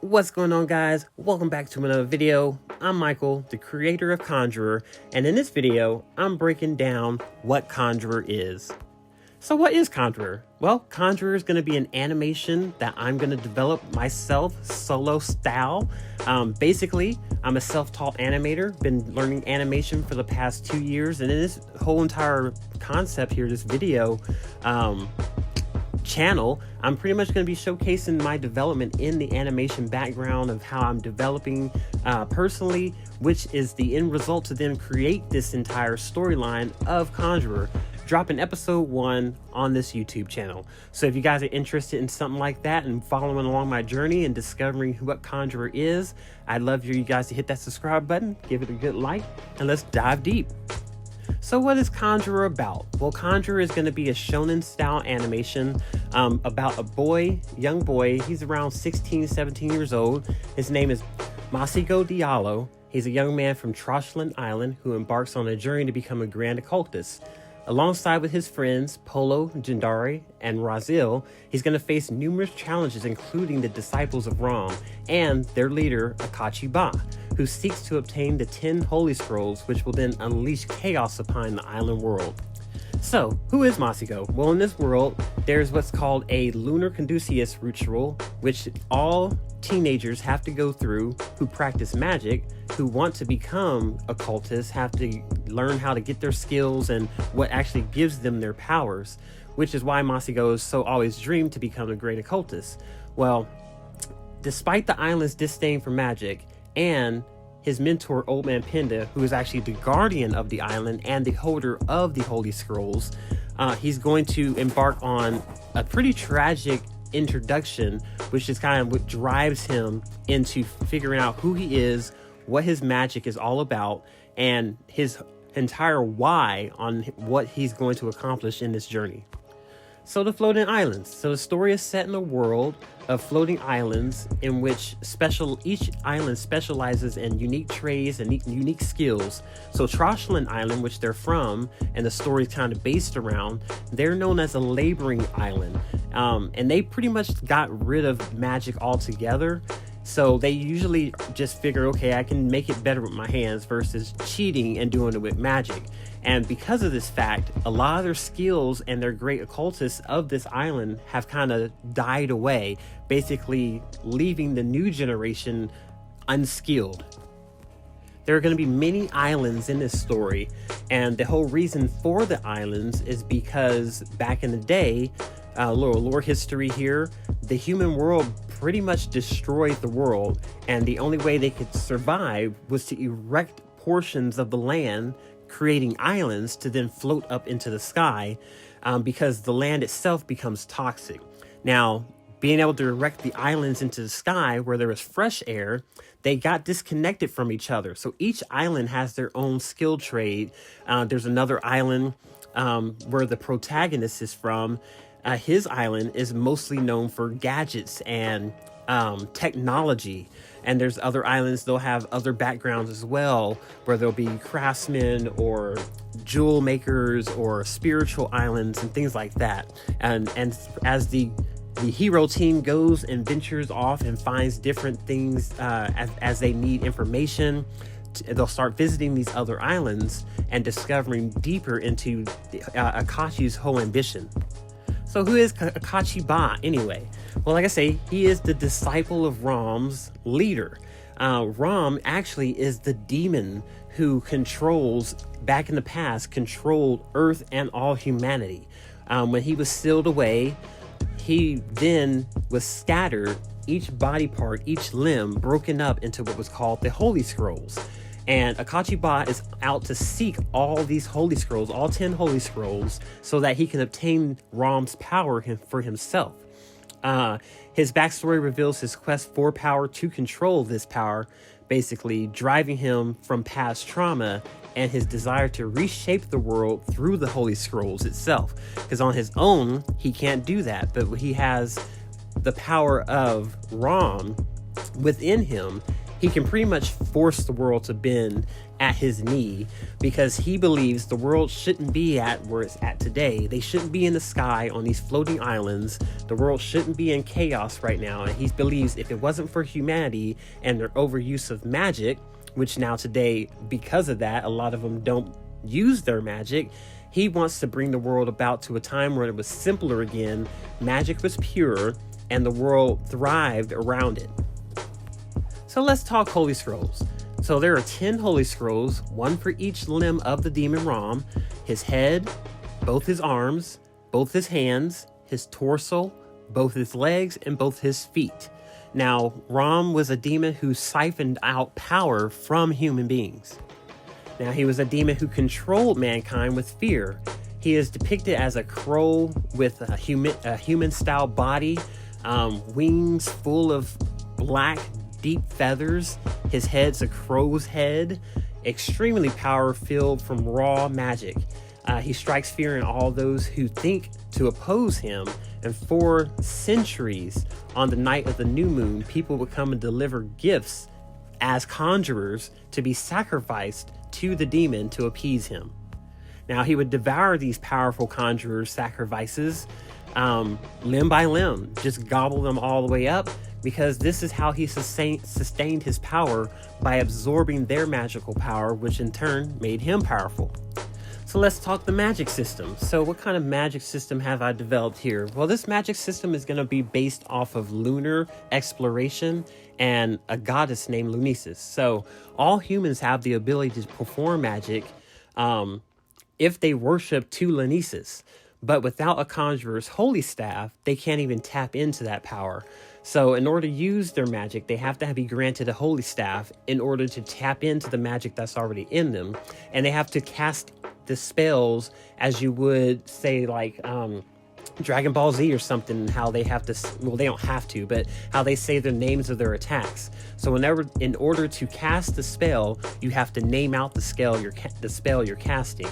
What's going on, guys? Welcome back to another video. I'm Michael, the creator of Conjurer, and in this video I'm breaking down what Conjurer is. So what is Conjurer? Well, Conjurer is going to be an animation that I'm going to develop myself, solo style. Basically, I'm a self-taught animator, been learning animation for the past 2 years, and in this whole entire concept here, this video channel, I'm pretty much going to be showcasing my development in the animation background of how I'm developing personally, which is the end result to then create this entire storyline of Conjurer, dropping episode 1 on this YouTube channel. So if you guys are interested in something like that and following along my journey and discovering what Conjurer is, I'd love for you guys to hit that subscribe button, give it a good like, and let's dive deep. So what is Conjurer about? Well, Conjurer is going to be a shonen style animation about a young boy. He's around 16, 17 years old. His name is Masego Diallo. He's a young man from Troshland Island who embarks on a journey to become a grand occultist. Alongside with his friends, Polo, Jindari, and Razil, he's going to face numerous challenges, including the disciples of Ram and their leader, Akachi Ba, who seeks to obtain the 10 Holy Scrolls, which will then unleash chaos upon the island world. So, who is Masego? Well, in this world, there's what's called a lunar conducius ritual, which all teenagers have to go through who practice magic, who want to become occultists, have to learn how to get their skills and what actually gives them their powers, which is why Masego has so always dreamed to become a great occultist. Well, despite the island's disdain for magic, and his mentor, Old Man Penda, who is actually the guardian of the island and the holder of the Holy Scrolls, he's going to embark on a pretty tragic introduction, which is kind of what drives him into figuring out who he is, what his magic is all about, and his entire why on what he's going to accomplish in this journey. So the floating islands. So the story is set in a world of floating islands in which each island specializes in unique trades and unique skills. So Troshland Island, which they're from, and the story is kind of based around, they're known as a laboring island. And they pretty much got rid of magic altogether. So they usually just figure, okay, I can make it better with my hands versus cheating and doing it with magic. And because of this fact, a lot of their skills and their great occultists of this island have kind of died away, basically leaving the new generation unskilled. There are going to be many islands in this story, and the whole reason for the islands is because back in the day, a little lore history here, the human world pretty much destroyed the world, and the only way they could survive was to erect portions of the land, creating islands to then float up into the sky, because the land itself becomes toxic. Now, being able to erect the islands into the sky where there was fresh air, they got disconnected from each other. So each island has their own skill trade. There's another island where the protagonist is from. His island is mostly known for gadgets and technology. And there's other islands, they'll have other backgrounds as well, where there'll be craftsmen or jewel makers or spiritual islands and things like that. And as the hero team goes and ventures off and finds different things as they need information, they'll start visiting these other islands and discovering deeper into Akachi's whole ambition. So who is Akachi Ba anyway? Well, like I say, he is the disciple of Ram's leader. Ram actually is the demon who back in the past, controlled Earth and all humanity. When he was sealed away, he then was scattered, each body part, each limb broken up into what was called the Holy Scrolls. And Akachi Ba is out to seek all these Holy Scrolls, all 10 Holy Scrolls, so that he can obtain Ram's power for himself. His backstory reveals his quest for power to control this power, basically driving him from past trauma and his desire to reshape the world through the Holy Scrolls itself. Because on his own, he can't do that, but he has the power of Ram within him, He can pretty much force the world to bend at his knee because he believes the world shouldn't be at where it's at today. They shouldn't be in the sky on these floating islands. The world shouldn't be in chaos right now. And he believes if it wasn't for humanity and their overuse of magic, which now today, because of that, a lot of them don't use their magic. He wants to bring the world about to a time where it was simpler again, magic was pure, and the world thrived around it. So let's talk Holy Scrolls. So there are 10 Holy Scrolls, one for each limb of the demon Ram: his head, both his arms, both his hands, his torso, both his legs, and both his feet. Now, Ram was a demon who siphoned out power from human beings. Now, he was a demon who controlled mankind with fear. He is depicted as a crow with a human-style body, wings full of black, deep feathers. His head's a crow's head, extremely power-filled from raw magic. He strikes fear in all those who think to oppose him. And for centuries, on the night of the new moon, people would come and deliver gifts as conjurers to be sacrificed to the demon to appease him. Now, he would devour these powerful conjurers' sacrifices limb by limb, just gobble them all the way up, because this is how he sustained his power, by absorbing their magical power, which in turn made him powerful. So let's talk the magic system. So what kind of magic system have I developed here? Well, this magic system is going to be based off of lunar exploration and a goddess named Lunesis. So all humans have the ability to perform magic if they worship to Lunesis. But without a conjurer's holy staff, they can't even tap into that power. So in order to use their magic, they have to be granted a holy staff in order to tap into the magic that's already in them. And they have to cast the spells as you would say, like Dragon Ball Z or something, how they have to, well, they don't have to, but how they say the names of their attacks. So in order to cast the spell, you have to name out the spell you're casting.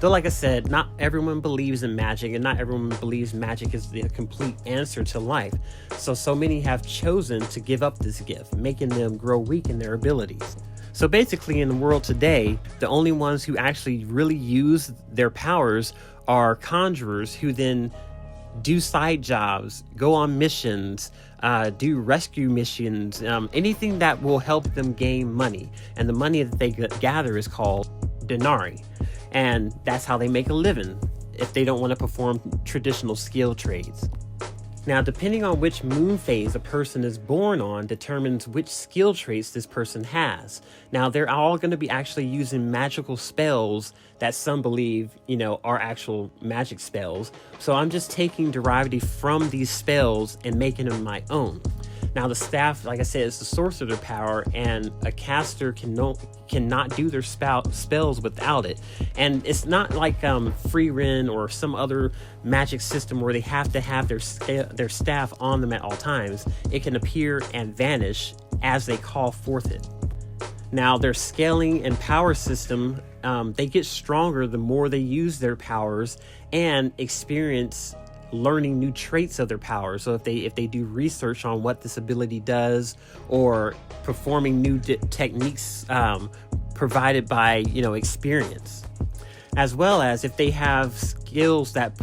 Though, like I said, not everyone believes in magic, and not everyone believes magic is the complete answer to life. So many have chosen to give up this gift, making them grow weak in their abilities. So basically, in the world today, the only ones who actually really use their powers are conjurers, who then do side jobs, go on missions, do rescue missions, anything that will help them gain money. And the money that they gather is called denarii. And that's how they make a living if they don't want to perform traditional skill trades. Now, depending on which moon phase a person is born on determines which skill traits this person has. Now, they're all going to be actually using magical spells that some believe, are actual magic spells. So I'm just taking derivative from these spells and making them my own. Now, the staff, like I said, is the source of their power, and a caster cannot do their spells without it. And it's not like Freakvanworkum or some other magic system where they have to have their staff on them at all times. It can appear and vanish as they call forth it. Now, their scaling and power system, they get stronger the more they use their powers and experience learning new traits of their power. So if they do research on what this ability does, or performing new techniques provided by experience, as well as if they have skills that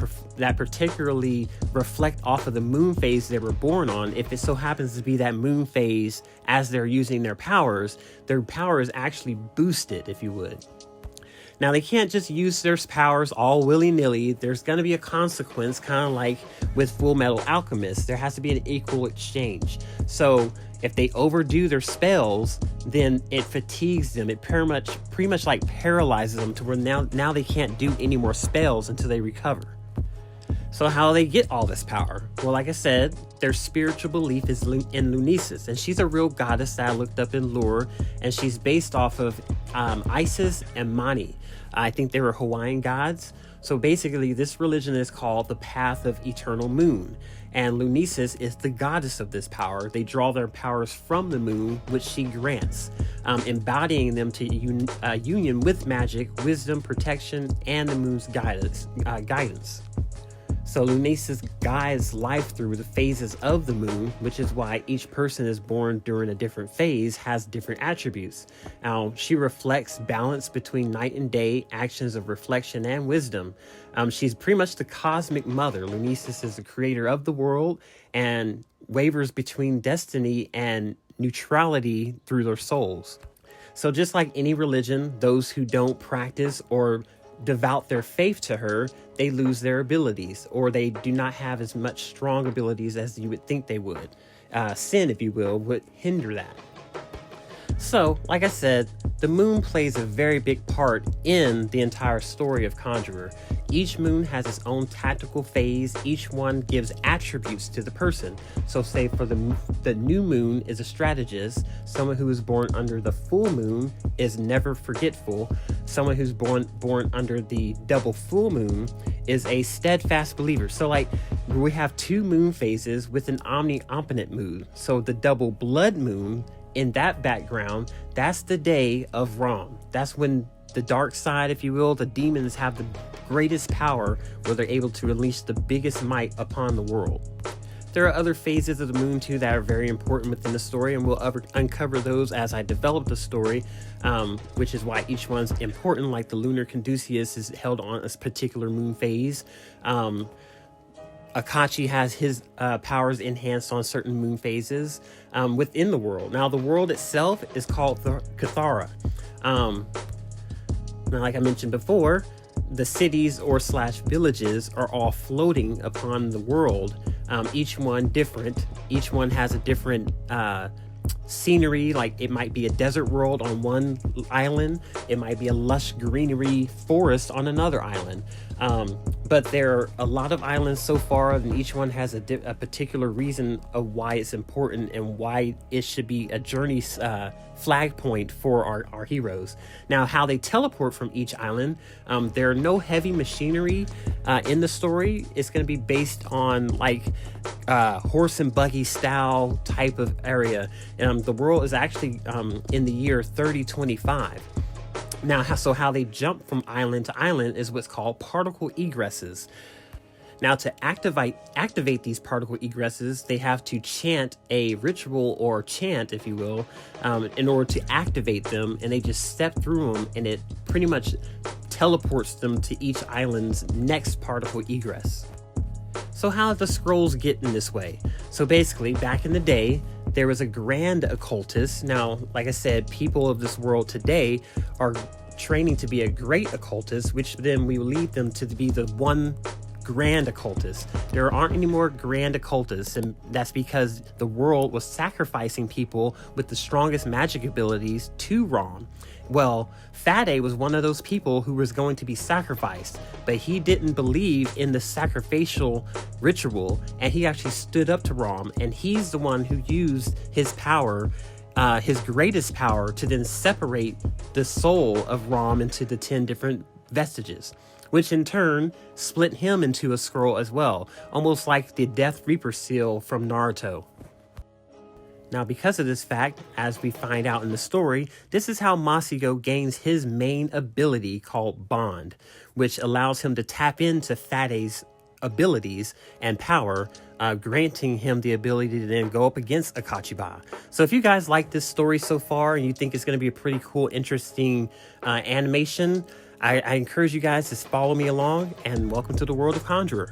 particularly reflect off of the moon phase they were born on. If it so happens to be that moon phase as they're using their power is actually boosted, if you would. Now, they can't just use their powers all willy-nilly. There's going to be a consequence, kind of like with Full Metal Alchemist. There has to be an equal exchange. So if they overdo their spells, then it fatigues them. It pretty much like paralyzes them to where now they can't do any more spells until they recover. So how do they get all this power? Well, like I said, their spiritual belief is in Lunesis, and she's a real goddess that I looked up in lore, and she's based off of Isis and Mani. I think they were Hawaiian gods. So basically, this religion is called the Path of Eternal Moon, and Lunesis is the goddess of this power. They draw their powers from the moon, which she grants, embodying them to union with magic, wisdom, protection, and the moon's guidance. So Lunasis guides life through the phases of the moon, which is why each person is born during a different phase has different attributes. Now, she reflects balance between night and day, actions of reflection and wisdom. She's pretty much the cosmic mother. Lunasis is the creator of the world and wavers between destiny and neutrality through their souls. So just like any religion, those who don't practice or devout their faith to her, they lose their abilities, or they do not have as much strong abilities as you would think they would. Sin, if you will, would hinder that. So, like I said, the moon plays a very big part in the entire story of Conjurer. Each moon has its own tactical phase. Each one gives attributes to the person. So say for the new moon is a strategist. Someone who is born under the full moon is never forgetful. Someone who's born under the double full moon is a steadfast believer. So like we have two moon phases with an omni-opponent moon. So the double blood moon, in that background, that's the day of Ram. That's when the dark side, if you will, the demons have the greatest power, where they're able to unleash the biggest might upon the world. There are other phases of the moon too that are very important within the story, and we'll uncover those as I develop the story, which is why each one's important. Like the lunar Caduceus is held on a particular moon phase. Akachi has his powers enhanced on certain moon phases within the world. Now, the world itself is called the Kuthira. Now, like I mentioned before, the cities or / villages are all floating upon the world, each one different. Each one has a different scenery. Like it might be a desert world on one island, it might be a lush greenery forest on another island, but there are a lot of islands so far, and each one has a particular reason of why it's important and why it should be a journey flag point for our heroes. Now, how they teleport from each island, there are no heavy machinery in the story. It's going to be based on like horse and buggy style type of area. The world is actually in the year 3025. Now, so how they jump from island to island is what's called particle egresses. Now, to activate these particle egresses, they have to chant a ritual or chant, if you will, in order to activate them, and they just step through them, and it pretty much teleports them to each island's next particle egress. So how did the scrolls get in this way? So basically, back in the day, there was a grand occultist. Now, like I said, people of this world today are training to be a great occultist, which then we will lead them to be the one grand occultist. There aren't any more grand occultists, and that's because the world was sacrificing people with the strongest magic abilities to Ram. Well, Fade was one of those people who was going to be sacrificed, but he didn't believe in the sacrificial ritual, and he actually stood up to Ram, and he's the one who used his power, his greatest power, to then separate the soul of Ram into the 10 different vestiges, which in turn split him into a scroll as well, almost like the Death Reaper seal from Naruto. Now, because of this fact, as we find out in the story, this is how Masego gains his main ability called Bond, which allows him to tap into Fade's abilities and power, granting him the ability to then go up against Akachiba. So if you guys like this story so far and you think it's going to be a pretty cool, interesting animation, I encourage you guys to follow me along, and welcome to the world of Conjurer.